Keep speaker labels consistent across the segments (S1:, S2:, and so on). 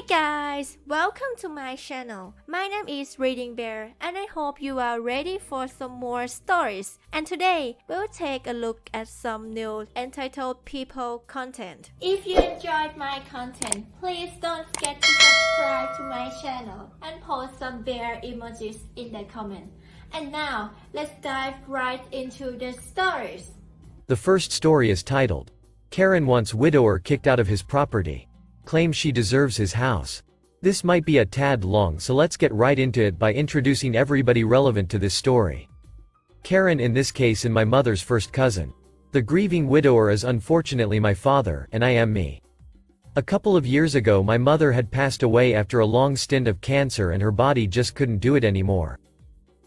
S1: guys, welcome to my channel. My name is ReadingBear and I hope you are ready for some more stories. And today, we'll take a look at some new entitled people content. If you enjoyed my content, please don't forget to subscribe to my channel and post some bear emojis in the comment. And now, let's dive right into the stories.
S2: The first story is titled, Karen wants widower kicked out of his property. Claims she deserves his house. This might be a tad long, so let's get right into it by introducing everybody relevant to this story. Karen, in this case, and my mother's first cousin. The grieving widower is unfortunately my father, and I am me. A couple of years ago my mother had passed away after a long stint of cancer and her body just couldn't do it anymore.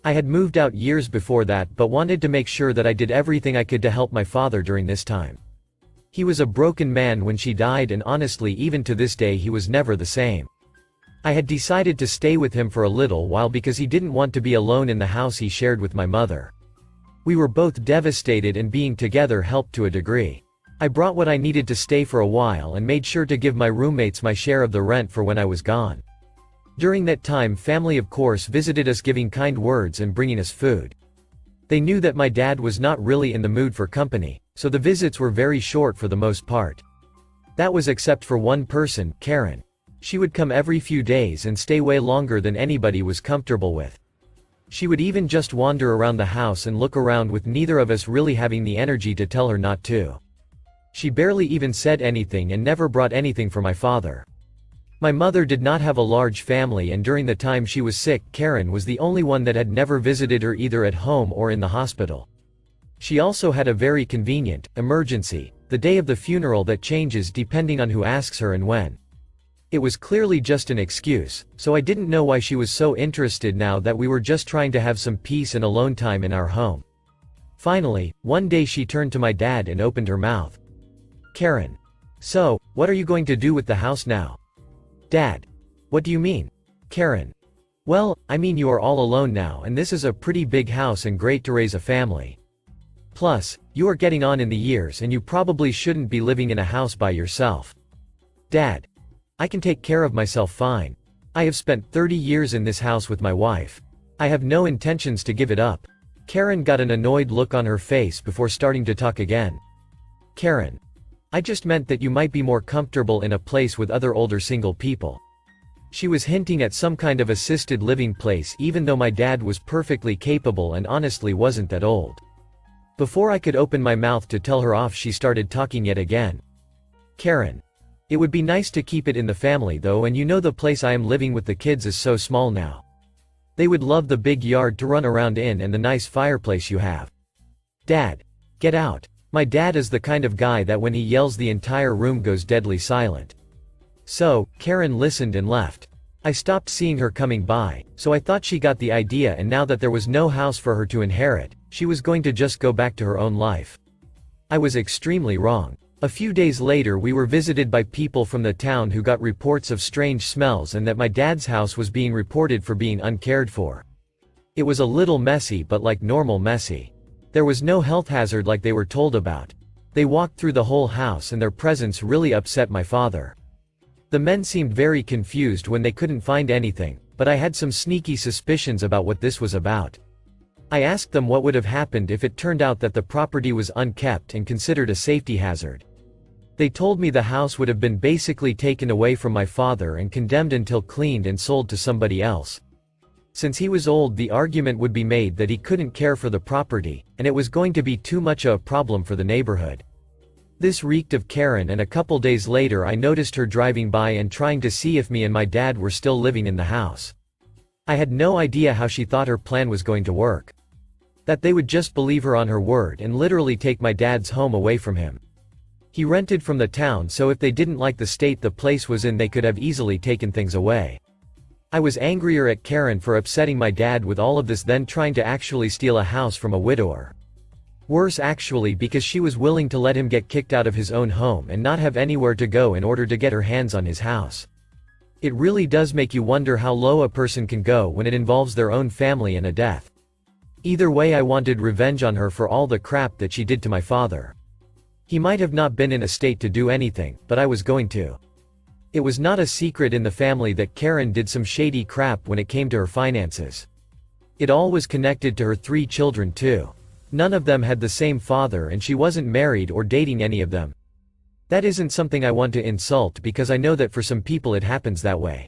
S2: I had moved out years before that but wanted to make sure that I did everything I could to help my father during this time. He was a broken man when she died, and honestly even to this day he was never the same. I had decided to stay with him for a little while because he didn't want to be alone in the house he shared with my mother. We were both devastated and being together helped to a degree. I brought what I needed to stay for a while and made sure to give my roommates my share of the rent for when I was gone. During that time family of course visited us, giving kind words and bringing us food. They knew that my dad was not really in the mood for company, so the visits were very short for the most part. That was except for one person, Karen. She would come every few days and stay way longer than anybody was comfortable with. She would even just wander around the house and look around with neither of us really having the energy to tell her not to. She barely even said anything and never brought anything for my father. My mother did not have a large family, and during the time she was sick, Karen was the only one that had never visited her either at home or in the hospital. She also had a very convenient emergency, the day of the funeral, that changes depending on who asks her and when. It was clearly just an excuse, so I didn't know why she was so interested now that we were just trying to have some peace and alone time in our home. Finally, one day she turned to my dad and opened her mouth. Karen. So, what are you going to do with the house now? Dad. What do you mean? Karen. Well, I mean you are all alone now, and this is a pretty big house and great to raise a family. Plus, you are getting on in the years and you probably shouldn't be living in a house by yourself. Dad. I can take care of myself fine. I have spent 30 years in this house with my wife. I have no intentions to give it up. Karen got an annoyed look on her face before starting to talk again. Karen. I just meant that you might be more comfortable in a place with other older single people. She was hinting at some kind of assisted living place, even though my dad was perfectly capable and honestly wasn't that old. Before I could open my mouth to tell her off, she started talking yet again. Karen. It would be nice to keep it in the family though, and you know the place I am living with the kids is so small now. They would love the big yard to run around in and the nice fireplace you have. Dad. Get out. My dad is the kind of guy that when he yells the entire room goes deadly silent. So, Karen listened and left. I stopped seeing her coming by, so I thought she got the idea, and now that there was no house for her to inherit, she was going to just go back to her own life. I was extremely wrong. A few days later we were visited by people from the town who got reports of strange smells and that my dad's house was being reported for being uncared for. It was a little messy, but like normal messy. There was no health hazard like they were told about. They walked through the whole house and their presence really upset my father. The men seemed very confused when they couldn't find anything, but I had some sneaky suspicions about what this was about. I asked them what would have happened if it turned out that the property was unkept and considered a safety hazard. They told me the house would have been basically taken away from my father and condemned until cleaned and sold to somebody else. Since he was old, the argument would be made that he couldn't care for the property, and it was going to be too much of a problem for the neighborhood. This reeked of Karen, and a couple days later I noticed her driving by and trying to see if me and my dad were still living in the house. I had no idea how she thought her plan was going to work. That they would just believe her on her word and literally take my dad's home away from him. He rented from the town, so if they didn't like the state the place was in they could have easily taken things away. I was angrier at Karen for upsetting my dad with all of this than trying to actually steal a house from a widower. Worse actually, because she was willing to let him get kicked out of his own home and not have anywhere to go in order to get her hands on his house. It really does make you wonder how low a person can go when it involves their own family and a death. Either way, I wanted revenge on her for all the crap that she did to my father. He might have not been in a state to do anything, but I was going to. It was not a secret in the family that Karen did some shady crap when it came to her finances. It all was connected to her 3 children too. None of them had the same father and she wasn't married or dating any of them. That isn't something I want to insult because I know that for some people it happens that way.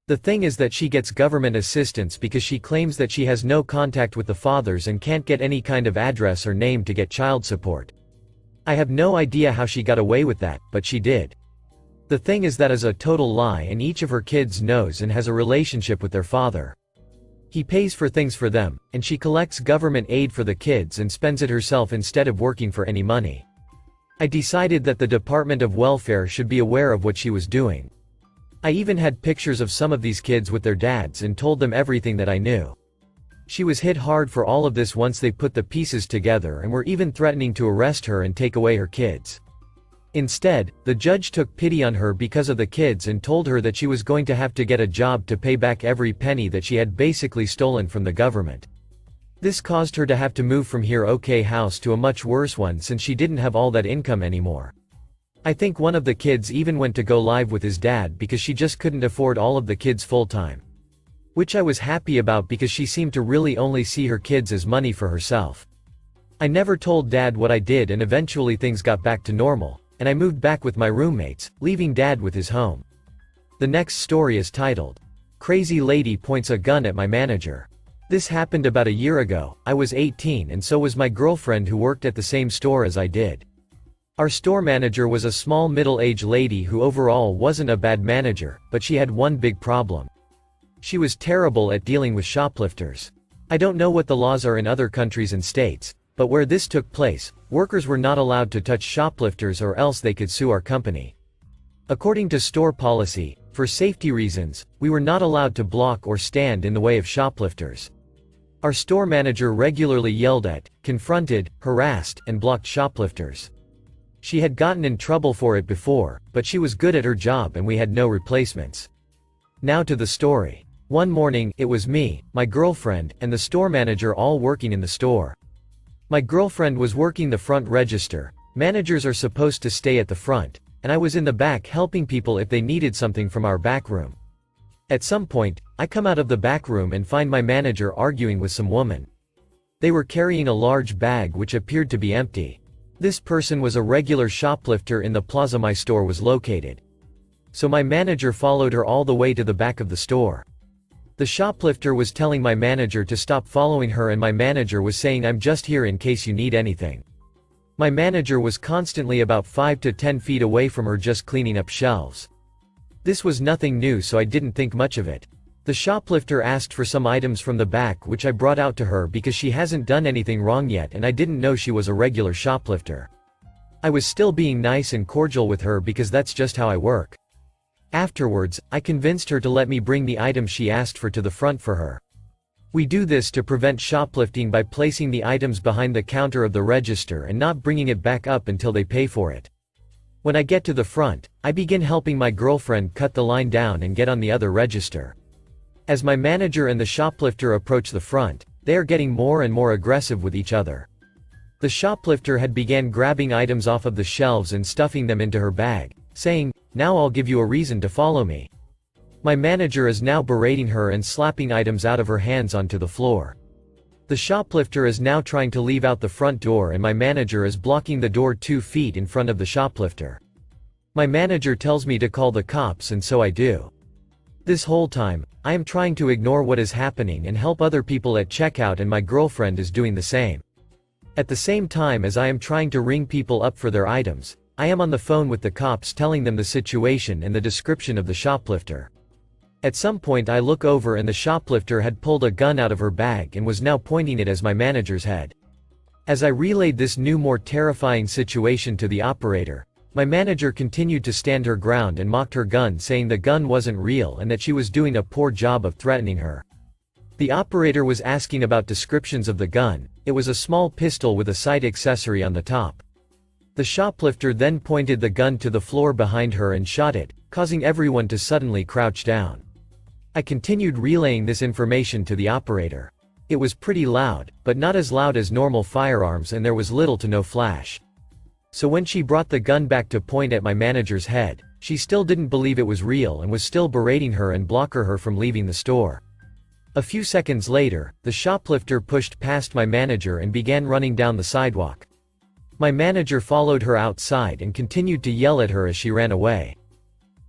S2: The thing is that she gets government assistance because she claims that she has no contact with the fathers and can't get any kind of address or name to get child support. I have no idea how she got away with that, but she did. The thing is that is a total lie and each of her kids knows and has a relationship with their father. He pays for things for them, and she collects government aid for the kids and spends it herself instead of working for any money. I decided that the Department of Welfare should be aware of what she was doing. I even had pictures of some of these kids with their dads and told them everything that I knew. She was hit hard for all of this once they put the pieces together and were even threatening to arrest her and take away her kids. Instead, the judge took pity on her because of the kids and told her that she was going to have to get a job to pay back every penny that she had basically stolen from the government. This caused her to have to move from her okay house to a much worse one since she didn't have all that income anymore. I think one of the kids even went to go live with his dad because she just couldn't afford all of the kids full-time. Which I was happy about because she seemed to really only see her kids as money for herself. I never told Dad what I did and eventually things got back to normal, and I moved back with my roommates, leaving Dad with his home. The next story is titled, Crazy Lady Points a Gun at My Manager. This happened about a year ago. I was 18 and so was my girlfriend who worked at the same store as I did. Our store manager was a small middle-aged lady who overall wasn't a bad manager, but she had one big problem. She was terrible at dealing with shoplifters. I don't know what the laws are in other countries and states, but where this took place, workers were not allowed to touch shoplifters or else they could sue our company. According to store policy, for safety reasons, we were not allowed to block or stand in the way of shoplifters. Our store manager regularly yelled at, confronted, harassed, and blocked shoplifters. She had gotten in trouble for it before, but she was good at her job and we had no replacements. Now to the story. One morning, it was me, my girlfriend, and the store manager all working in the store. My girlfriend was working the front register. Managers are supposed to stay at the front, and I was in the back helping people if they needed something from our back room. At some point, I come out of the back room and find my manager arguing with some woman. They were carrying a large bag which appeared to be empty. This person was a regular shoplifter in the plaza my store was located. So my manager followed her all the way to the back of the store. The shoplifter was telling my manager to stop following her and my manager was saying, "I'm just here in case you need anything." My manager was constantly about 5 to 10 feet away from her just cleaning up shelves. This was nothing new so I didn't think much of it. The shoplifter asked for some items from the back which I brought out to her because she hasn't done anything wrong yet and I didn't know she was a regular shoplifter. I was still being nice and cordial with her because that's just how I work. Afterwards, I convinced her to let me bring the items she asked for to the front for her. We do this to prevent shoplifting by placing the items behind the counter of the register and not bringing it back up until they pay for it. When I get to the front, I begin helping my girlfriend cut the line down and get on the other register. As my manager and the shoplifter approach the front, they are getting more and more aggressive with each other. The shoplifter had began grabbing items off of the shelves and stuffing them into her bag, saying, "Now I'll give you a reason to follow me." My manager is now berating her and slapping items out of her hands onto the floor. The shoplifter is now trying to leave out the front door and my manager is blocking the door 2 feet in front of the shoplifter. My manager tells me to call the cops and so I do. This whole time, I am trying to ignore what is happening and help other people at checkout and my girlfriend is doing the same. At the same time as I am trying to ring people up for their items, I am on the phone with the cops telling them the situation and the description of the shoplifter. At some point I look over and the shoplifter had pulled a gun out of her bag and was now pointing it at my manager's head. As I relayed this new more terrifying situation to the operator, my manager continued to stand her ground and mocked her gun saying the gun wasn't real and that she was doing a poor job of threatening her. The operator was asking about descriptions of the gun. It was a small pistol with a sight accessory on the top. The shoplifter then pointed the gun to the floor behind her and shot it, causing everyone to suddenly crouch down. I continued relaying this information to the operator. It was pretty loud, but not as loud as normal firearms and there was little to no flash. So when she brought the gun back to point at my manager's head, She still didn't believe it was real and was still berating her and blocking her from leaving the store. A few seconds later, the shoplifter pushed past my manager and began running down the sidewalk. My manager followed her outside and continued to yell at her as she ran away.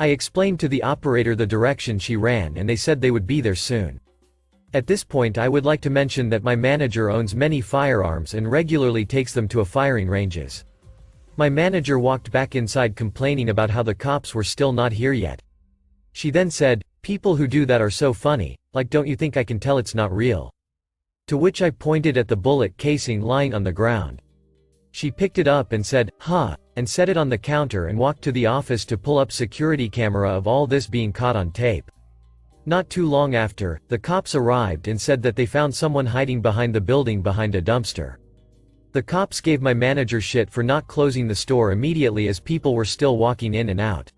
S2: I explained to the operator the direction she ran and they said they would be there soon. At this point I would like to mention that my manager owns many firearms and regularly takes them to firing ranges. My manager walked back inside complaining about how the cops were still not here yet. She then said, "People who do that are so funny, like don't you think I can tell it's not real?" To which I pointed at the bullet casing lying on the ground. She picked it up and said, "Huh," and set it on the counter and walked to the office to pull up security camera of all this being caught on tape. Not too long after, the cops arrived and said that they found someone hiding behind the building behind a dumpster. The cops gave my manager shit for not closing the store immediately as people were still walking in and out.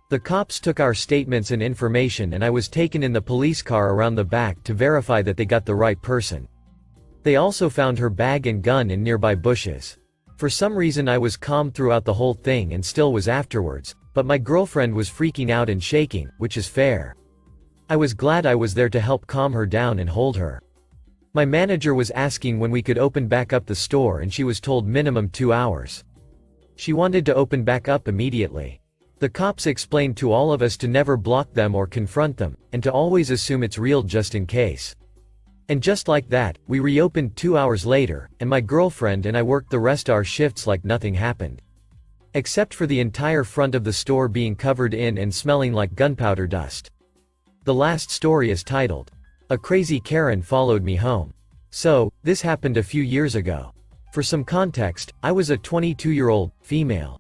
S2: The cops took our statements and information and I was taken in the police car around the back to verify that they got the right person. They also found her bag and gun in nearby bushes. For some reason I was calm throughout the whole thing and still was afterwards, but my girlfriend was freaking out and shaking, which is fair. I was glad I was there to help calm her down and hold her. My manager was asking when we could open back up the store and she was told minimum 2 hours. She wanted to open back up immediately. The cops explained to all of us to never block them or confront them, and to always assume it's real just in case. And just like that, we reopened 2 hours later, and my girlfriend and I worked the rest our shifts like nothing happened. Except for the entire front of the store being covered in and smelling like gunpowder dust. The last story is titled, "A Crazy Karen Followed Me Home." So, this happened a few years ago. For some context, I was a 22-year-old, female.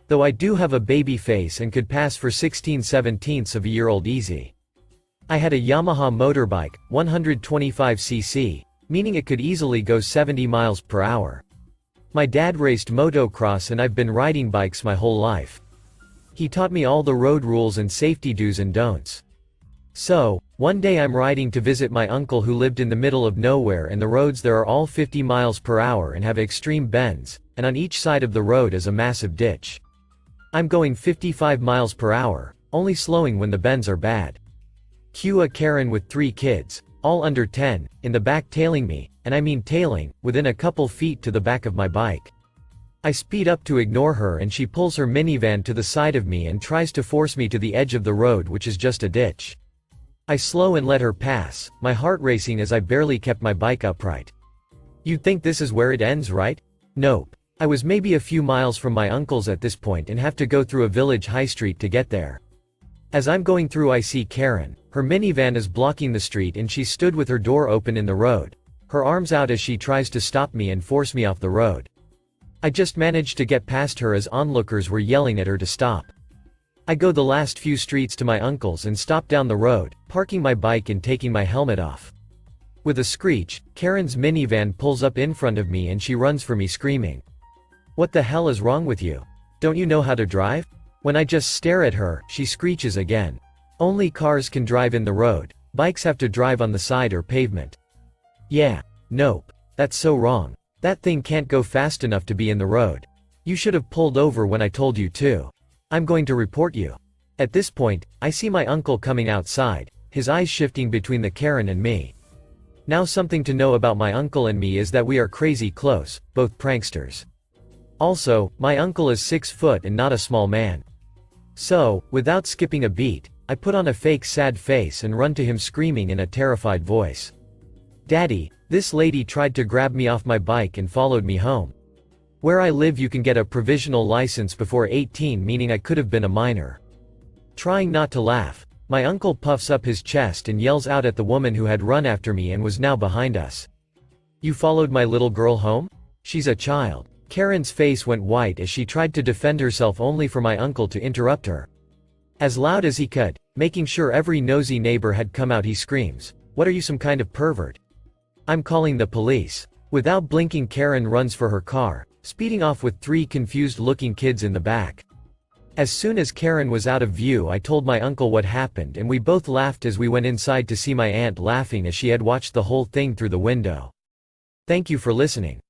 S2: Though I do have a baby face and could pass for 16/17 of a year old easy. I had a Yamaha motorbike, 125cc, meaning it could easily go 70 miles per hour. My dad raced motocross and I've been riding bikes my whole life. He taught me all the road rules and safety do's and don'ts. So, one day I'm riding to visit my uncle who lived in the middle of nowhere and the roads there are all 50 miles per hour and have extreme bends, and on each side of the road is a massive ditch. I'm going 55 miles per hour, only slowing when the bends are bad. Cue a Karen with 3 kids, all under 10, in the back tailing me, and I mean tailing, within a couple feet to the back of my bike. I speed up to ignore her and she pulls her minivan to the side of me and tries to force me to the edge of the road which is just a ditch. I slow and let her pass, my heart racing as I barely kept my bike upright. You'd think this is where it ends, right? Nope. I was maybe a few miles from my uncle's at this point and have to go through a village high street to get there. As I'm going through I see Karen, her minivan is blocking the street and she stood with her door open in the road, her arms out as she tries to stop me and force me off the road. I just managed to get past her as onlookers were yelling at her to stop. I go the last few streets to my uncle's and stop down the road, parking my bike and taking my helmet off. With a screech, Karen's minivan pulls up in front of me and she runs for me screaming. "What the hell is wrong with you? Don't you know how to drive?" When I just stare at her, she screeches again. "Only cars can drive in the road, bikes have to drive on the side or pavement." Yeah. Nope. That's so wrong. That thing can't go fast enough to be in the road. You should have pulled over when I told you to. I'm going to report you. At this point, I see my uncle coming outside, his eyes shifting between the Karen and me. Now something to know about my uncle and me is that we are crazy close, both pranksters. Also, my uncle is 6 foot and not a small man. So, without skipping a beat, I put on a fake sad face and run to him screaming in a terrified voice. "Daddy, this lady tried to grab me off my bike and followed me home. Where I live you can get a provisional license before 18, meaning I could have been a minor." Trying not to laugh, my uncle puffs up his chest and yells out at the woman who had run after me and was now behind us. "You followed my little girl home? She's a child." Karen's face went white as she tried to defend herself only for my uncle to interrupt her. As loud as he could, making sure every nosy neighbor had come out, he screams, "What are you, some kind of pervert? I'm calling the police." Without blinking, Karen runs for her car, speeding off with 3 confused-looking kids in the back. As soon as Karen was out of view I told my uncle what happened and we both laughed as we went inside to see my aunt laughing as she had watched the whole thing through the window. Thank you for listening.